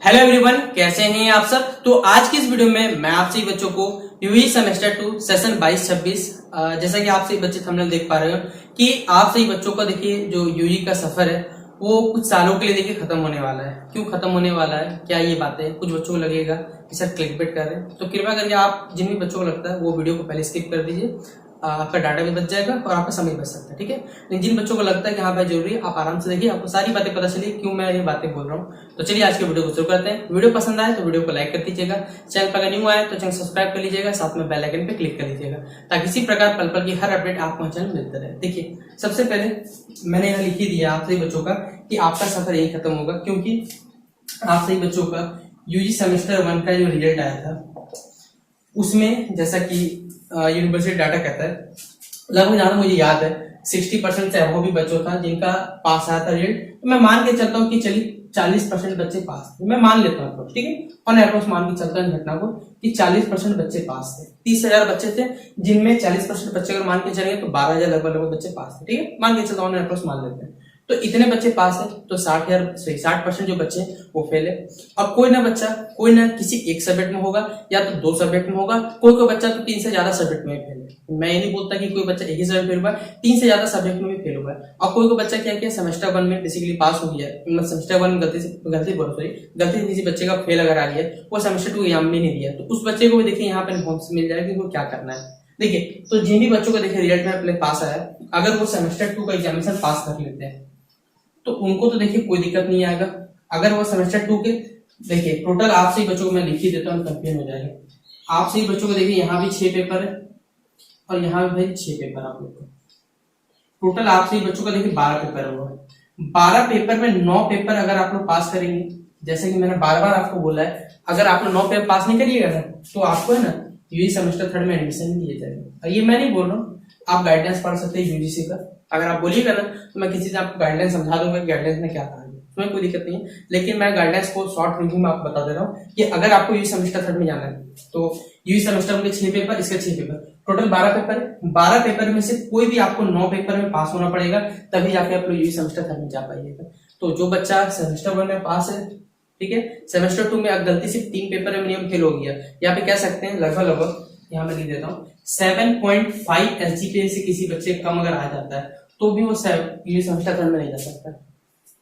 Hello everyone, कैसे हैं आप सब। तो आज की इस वीडियो में मैं आप सभी बच्चों को यूजी सेमेस्टर 2 सेशन 22-26 जैसा कि आप सभी बच्चे थंबनेल देख पा रहे हो कि आप सभी बच्चों का देखिए जो यूजी का सफर है वो कुछ सालों के लिए देखिए खत्म होने वाला है। क्यों खत्म होने वाला है, क्या ये बातें कुछ बच्चों को लगेगा कि सर क्लिकबेट कर रहे हैं, तो कृपया करके आप जिन भी बच्चों को लगता है वो वीडियो को पहले स्किप कर दीजिए। आपका डाटा भी बच जाएगा और आपका समय बच सकता है, ठीक है। लेकिन जिन बच्चों को लगता है कि हाँ भाई जरूरी है, आप आराम से देखिए, आपको सारी बातें पता चली क्यों मैं ये बातें बोल रहा हूँ। तो चलिए आज के वीडियो को शुरू करते हैं। वीडियो पसंद आए तो वीडियो को लाइक कर दीजिएगा, चैनल पर अगर न्यू आए तो चैनल सब्सक्राइब कर लीजिएगा, साथ में बेल आइकन पे क्लिक कर लीजिएगा ताकि इसी प्रकार पल पल की हर अपडेट आपको चैनल मिलते रहे। देखिए सबसे पहले मैंने यहाँ लिख ही दिया आप सभी बच्चों का कि आपका सफर यही खत्म होगा, क्योंकि आप सभी बच्चों का यूजी सेमेस्टर 1 का जो रिजल्ट आया था उसमें जैसा कि यूनिवर्सिटी डाटा कहता है लगभग जहां मुझे याद है 60% से अबव भी बच्चों था जिनका पास आया था रिजल्ट। तो मैं मान के चलता हूँ कि चलिए 40% बच्चे पास थे, मैं मान लेता हूँ, ठीक है। ऑन एप्रोच मान के चलता हूँ घटना को कि 40% बच्चे पास थे। 30,000 बच्चे थे जिनमें 40% बच्चे अगर मान के चलेंगे तो 12,000 लगभग बच्चे पास थे, ठीक है। मान के चलता हूँ, ऑन एप्रोच मान लेते हैं। तो इतने बच्चे पास है तो 60% जो बच्चे वो फेल है। अब कोई ना किसी एक सब्जेक्ट में होगा या तो 2 सब्जेक्ट में होगा, कोई बच्चा तो 3 से ज्यादा सब्जेक्ट में फेल है। मैं ये नहीं बोलता कि कोई बच्चा एक ही सब्जेक्ट फेल हुआ है, 3 से ज्यादा सब्जेक्ट में भी फेल हुआ है। और कोई बच्चा क्या किया, सेमेस्टर 1 में बेसिकली पास हो गया, मतलब सेमेस्टर 1 में गलती से किसी बच्चे का फेल अगर आ गया, वो सेमेस्टर 2 एग्जाम में नहीं दिया, तो उस बच्चे को भी देखिए यहाँ पे इन्फॉर्मेशन मिल जाएगा कि वो क्या करना है। देखिए तो जिन भी बच्चों को देखिए रिजल्ट में अपने पास आया, अगर वो सेमेस्टर 2 का एग्जामिनेशन पास कर लेते हैं तो उनको तो देखिए कोई दिक्कत नहीं आएगा। अगर वो सेमेस्टर 2 के देखिए टोटल आप सही बच्चों को मैं लिख ही देता हूँ, कंफ्यूज हो जाएगा। आप सही बच्चों को देखिए यहाँ भी 6 पेपर है और यहाँ भी भाई 6 पेपर आप लोग को टोटल आप सही बच्चों का देखिए 12 पेपर हुआ है। 12 पेपर में 9 पेपर अगर आप लोग पास करेंगे, जैसे कि मैंने बार बार आपको बोला है, अगर आप लोग 9 पेपर पास नहीं करिएगा ना तो आपको है ना यूजी सेमेस्टर 3 में एडमिशन नहीं दिया जाएगा। ये मैं नहीं बोल रहा हूँ, आप गाइडेंस पढ़ सकते हैं यूजीसी का। अगर आप बोलिएगा ना तो मैं किसी से आपको गाइडेंस समझा दूंगा कि गाइडेंस में क्या कहा है, उसमें कोई दिक्कत नहीं है। लेकिन मैं गाइडेंस को शॉर्ट रिव्यू में आपको बता दे रहा हूँ कि अगर आपको यूजी सेमेस्टर 3 में जाना है तो यूजी सेमेस्टर में 6 पेपर, इसके 6 पेपर, टोटल 12 पेपर है। 12 पेपर में से कोई भी आपको 9 पेपर में पास होना पड़ेगा, तभी जाके आप लोग यूजी सेमेस्टर 3 में जा पाइएगा। तो जो बच्चा सेमेस्टर 1 में पास है, ठीक है, सेमेस्टर 2 में अगर गलती से 3 पेपर में मिनिमम फेल हो गया, यहाँ पे कह सकते हैं लगभग यहाँ मैं लिख देता हूँ 7.5 एसजीपीए से किसी बच्चे कम अगर आ जाता है तो भी वो यूजी सेमेस्टर 3 में नहीं जा सकता।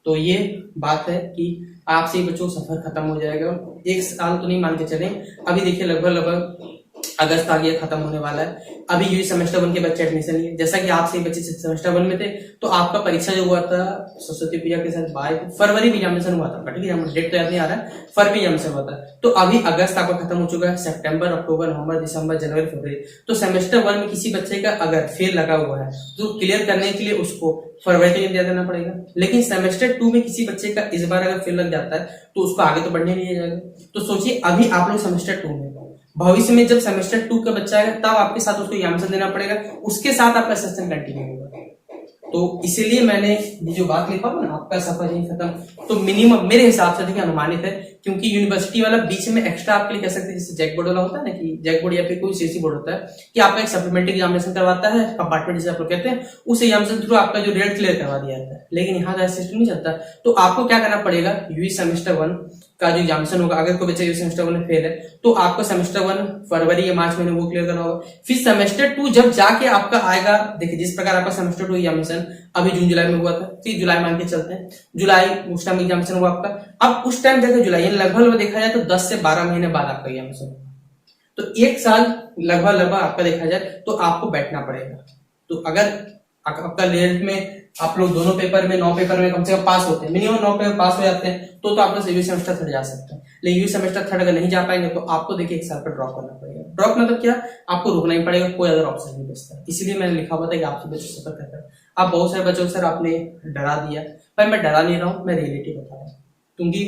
तो ये बात है कि आपसे ही बच्चों सफर खत्म हो जाएगा। एक साल तो नहीं मान के चलें, अभी देखिए लगभग अगस्त आ गया, खत्म होने वाला है। अभी यूजी सेमेस्टर 1 के बच्चे एडमिशन लिए, जैसा कि आप सही बच्चे सेमेस्टर 1 में थे तो आपका परीक्षा जो हुआ था सरस्वती पूजा के साथ फरवरी में एग्जामिनेशन हुआ था, ठीक है, डेट तो याद नहीं आ रहा है, फरवरी एग्जामिनेशन हुआ था। तो अभी अगस्त आपका खत्म हो चुका है, सितंबर, अक्टूबर, नवंबर, दिसंबर, जनवरी, फरवरी। तो सेमेस्टर 1 में किसी बच्चे का अगर फेल लगा हुआ है तो क्लियर करने के लिए उसको फरवरी के लिए दे देना पड़ेगा। लेकिन सेमेस्टर 2 में किसी बच्चे का इस बार अगर फेल लग जाता है तो उसको आगे तो बढ़ने नहीं जाएगा। तो सोचिए अभी आप लोग सेमेस्टर 2 में, भविष्य में जब सेमेस्टर 2 का बच्चा आएगा तब आपके साथ उसको एग्जामिनेशन देना पड़ेगा, उसके साथ आपका सेशन कंटिन्यू होगा। तो इसीलिए मैंने ये जो बात लिखा ना आपका सफर यही खत्म, तो मिनिमम मेरे हिसाब से देखिए अनुमानित है, क्योंकि यूनिवर्सिटी वाला बीच में एक्स्ट्रा आपके लिए कह सकते हैं, जैसे जैक बोर्ड वाला होता है ना, कि जैक बोर्ड या फिर कोई सीसी बोर्ड होता है कि आपका एक सप्लीमेंट्री एग्जामिनेशन करवाता है, कंपार्टमेंट जिसे आप लोग कहते हैं, उस एग्जामिनेशन थ्रू आपका जो रिजल्ट क्लियर करवा दिया जाता है। लेकिन यहाँ का सिस्टम नहीं चलता। तो आपको क्या करना पड़ेगा, यूजी सेमेस्टर 1 का जो एग्जामिनेशन होगा, अगर कोई बच्चा यूजी सेमेस्टर 1 में फेल है तो आपको सेमेस्टर 1 फरवरी या मार्च महीने वो क्लियर करना होगा। फिर सेमेस्टर 2 जब जाके आपका आएगा, देखिए जिस प्रकार आपका सेमेस्टर 2 एग्जामिनेशन अभी जून जुलाई में हुआ था, फिर जुलाई मान के चलते हैं, जुलाई उस टाइम एग्जामिनेशन हुआ आपका। अब उस टाइम देखो जुलाई लगभग देखा जाए तो 10 से 12 महीने बाद आपका एग्जामिनेशन, तो 1 साल लगभग आपका देखा जाए तो आपको बैठना पड़ेगा। तो अगर आपका रिजल्ट में आप लोग दोनों पेपर में 9 पेपर में कम से कम पास होते हैं, मिनिमम 9 पेपर पास हो जाते हैं, तो आप लोग यूजी सेमेस्टर 3 जा सकते हैं। लेकिन यूजी सेमेस्टर 3 अगर नहीं जा पाएंगे तो आपको देखिए 1 साल पर ड्रॉप करना पड़ेगा। ड्रॉप मतलब क्या, आपको रुकना ही पड़ेगा, कोई अदर ऑप्शन नहीं बचता। इसीलिए मैंने लिखा हुआ था कि आपसे बच्चे सफर करता है। आप बहुत सारे बच्चों को सर आपने डरा दिया, पर मैं डरा नहीं रहा हूँ, मैं रियलिटी बता रहा हूँ। क्योंकि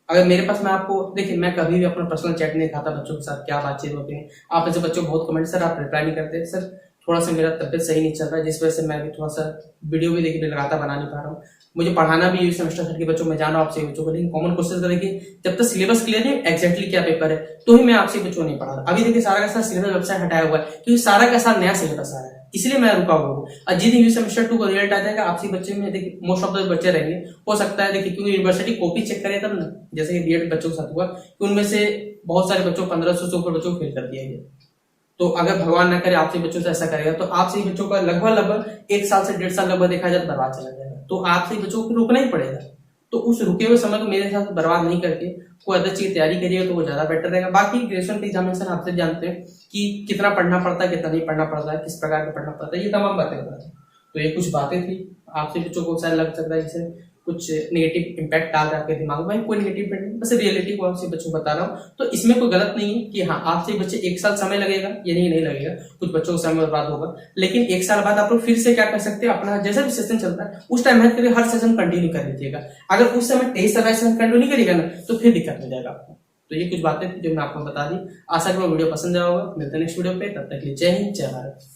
अगर मेरे पास, मैं आपको देखिए, मैं कभी भी अपना पर्सनल चैट नहीं खाता बच्चों के साथ, क्या बातचीत होती है। आप ऐसे बच्चों को बहुत कमेंट, सर आप रिप्लाई नहीं करते, सर थोड़ा सा मेरा तबियत सही नहीं चल रहा है, जिस वजह से मैं भी थोड़ा सा वीडियो भी देखिए लगातार बना नहीं पा रहा हूँ। मुझे पढ़ाना भी यूजी सेमेस्टर थर्ड के बच्चों में जाना आपसे बच्चों को, लेकिन कॉमन क्वेश्चन का देखिए जब तक सिलेबस क्लियर है एग्जैक्टली क्या पेपर है तो ही मैं आपसे बच्चों नहीं पढ़ा रहा। अभी देखिए सारा का सारा सिलेबस वेबसाइट हटाया हुआ है क्योंकि सारा का सारा नया सिलेबस आ रहा है, इसलिए मैं रुका हुआ हूँ। और जिस दिन यूजी सेमेस्टर 2 का रिजल्ट आ जाएगा आपसे बच्चे में देखिए मोस्ट ऑफ द बच्चे रहेंगे, हो सकता है देखिए क्योंकि यूनिवर्सिटी कॉपी चेक करे तब ना, जैसे कि बीएड बच्चों के साथ हुआ कि उनमें से बहुत सारे बच्चों 1500 से ऊपर बच्चों को फेल कर दिया गया। तो अगर भगवान ना करे आपसे बच्चों से ऐसा करेगा तो आपसे बच्चों का लगभग 1 साल से 1.5 साल लगभग देखा जाए तो बर्बाद चला जाएगा। तो आपसे बच्चों को रुकना ही पड़ेगा। तो उस रुके हुए समय को मेरे साथ बर्बाद नहीं करके कोई अदर चीज तैयारी करिएगा तो वो ज्यादा बेटर रहेगा। बाकी ग्रेजुएशन के एग्जामिनेशन आपसे जानते हैं कि कितना पढ़ना पड़ता है, कितना नहीं पढ़ना पड़ता है, किस प्रकार का पढ़ना पड़ता है, ये तमाम बातें बता रहे। तो ये कुछ बातें थी आपसे बच्चों को शायद लग सकता है जैसे कुछ नेगेटिव इंपैक्ट आ जाए आपके दिमाग में, कोई नेगेटिव इंपैक्ट नहीं, बस रियलिटी को आपसे बच्चों को बता रहा हूँ। तो इसमें कोई गलत नहीं है कि हाँ आपसे बच्चे 1 साल समय लगेगा, ये नहीं लगेगा, कुछ बच्चों को समय बर्बाद होगा, लेकिन 1 साल बाद आप लोग फिर से क्या कर सकते हैं, अपना जैसा भी सेशन चलता है उस टाइम मेहनत करके हर सेशन कंटिन्यू कर लीजिएगा। अगर उस समय 23 सेशन कंटिन्यू नहीं करेगा ना तो फिर दिक्कत हो जाएगा आपको। तो ये कुछ बातें थी जो मैं आपको बता दी। आशा करूँ वीडियो पसंद आया होगा। मिलते हैं नेक्स्ट वीडियो पे, तब तक के लिए जय हिंद जय भारत।